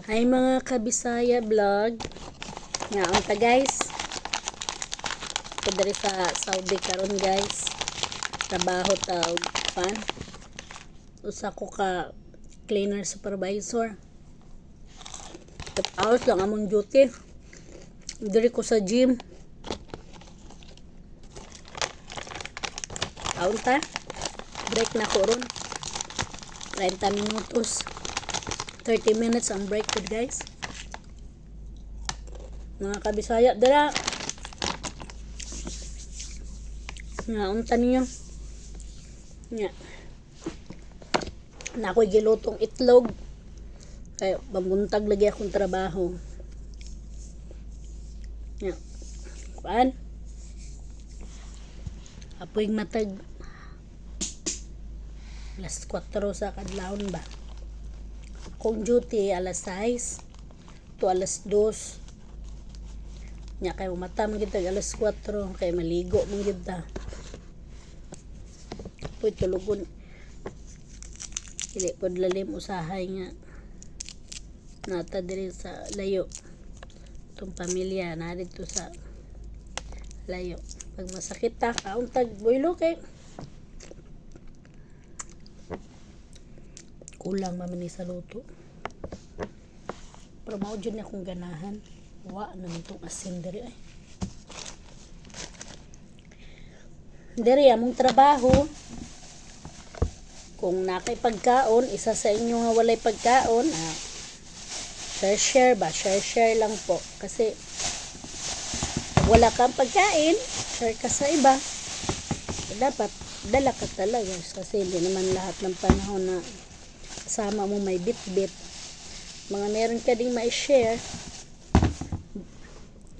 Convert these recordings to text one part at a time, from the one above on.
Hi mga kabisaya vlog. Nga unta guys. Ito dari sa Saudi karon guys. Trabaho ta og pan. Usa ko ka cleaner supervisor. 3 hours lang among duty. Diri ko sa gym. Unta. Break na ko ron. 30 minutos. 30 minutes ang break ko guys. Mga kabisaya dala. Nga unta niyo. Nga. Na ako'y gilutong itlog. Kaya bamuntag lagi akong trabaho. Nga. Kuan? Apoy matag alas 4 sa kadlawon ba? Kung duty alas 6 to alas 2 nya kay umata man kita alas 4 kay maligo man gyud ta puy tulugon dili pod lalim usahay nga nata diri sa layo tong pamilya na dito sa layo pag masakit ta kauntag boylo kay kulang mamani sa luto. Pero mao jud na akong ganahan. Wa na nitong asin diri ay. Diri among trabaho. Kung nakay pagkaon, isa sa inyo nga walay pagkaon, share ba? Share lang po. Kasi wala kang pagkain, share ka sa iba. Dapat dala ka talaga kasi hindi naman lahat ng panahon na kasama mo may bit-bit. Mga meron ka ding ma-share.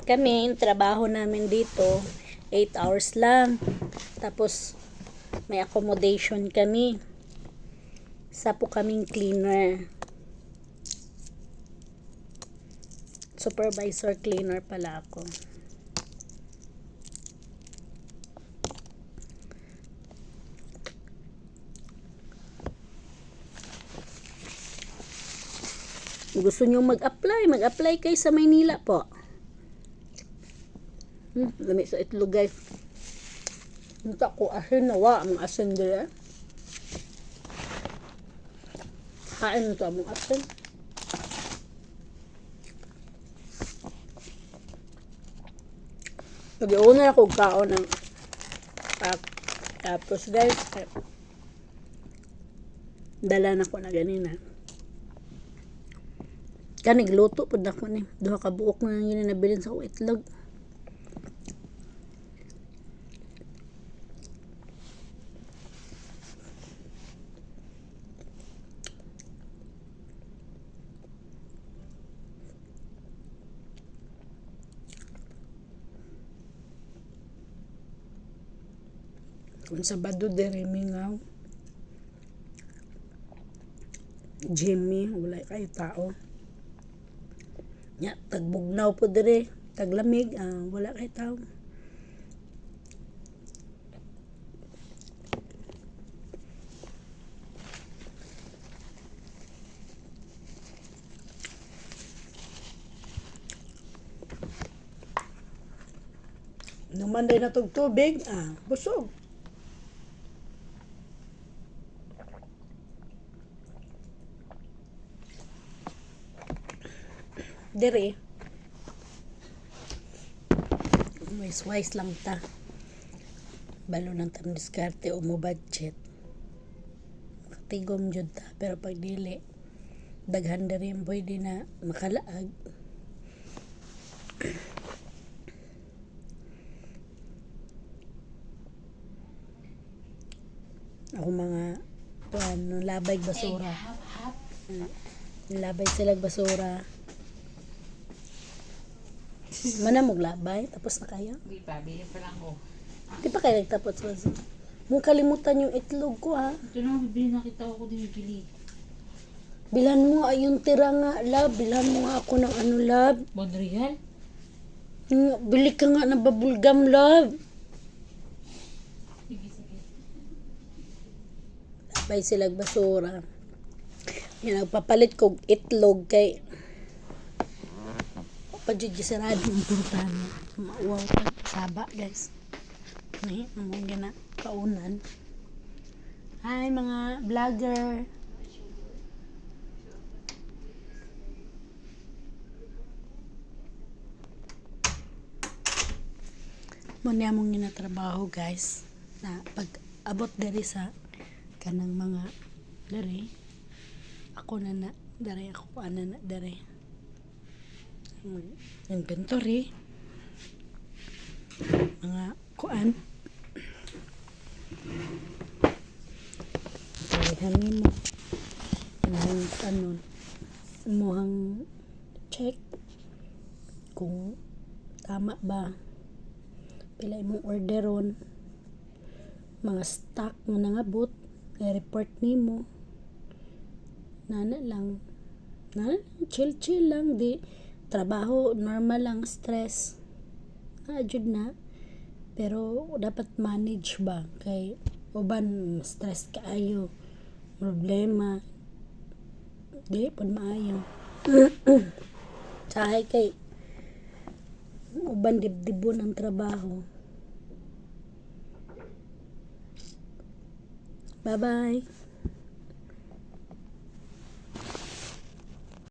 Kami, trabaho namin dito, 8 hours lang. Tapos, may accommodation kami. Isa po kaming cleaner. Supervisor cleaner pala ako. Gusto nyo mag-apply kayo sa Maynila po. Gamit sa itlog guys. Nita ko asin na wa ang asin dira. Kain ito among asin. Nag-iuna ako kaon ng tapos guys dala na ko na ganina. Kanig luto pud ako ni duha ka buok na ngini nabilin sa itlog. Kung Sabado dere mingaw. Jimmy, wala kayo tao. Nya tagbugnaw po dire taglamig wala kay tao naman day na tubig busog dire wise lang ta balo ng tam diskarte o mo budget katigom jud ta pero pag dili daghan diri pwede na makalaag ako mga labay basura labay sila basura mana mo labay tapos na kayo? Di pa, bili pa lang ko. Di pa kayo nagtapos sa mong kalimutan yung itlog ko ha. Ito na, bibili nakita ko din bibili. Bilhan mo nga yung tira nga love. Bilhan mo nga ako ng ano love. Bonreal? Bili ka nga ng babulgam love. Sige, sige. Labay silag basura. Yan, nagpapalit ko itlog kay pa dyan sarado yung puntahan mo. Mauwaw ka, saba guys. Ni, among gina, kaunan. Hi mga vlogger. Muna among ginatrabaho guys. Na pag abot diri sa kanang mga diri. Ako na diri ako na diri. Inventory. Mga kuan. Hangin mo. Hangin kanon. Muhang check kung tama ba. Pila imong orderon. Mga stock mo nangabot. I-report nimo. Nana lang. Chill lang. Di trabaho, normal lang, stress. Jud na. Pero dapat manage ba? Kay uban stress kaayo. Problema. Di pud maayo. Sahay kay uban dibdibon ang trabaho. Bye-bye.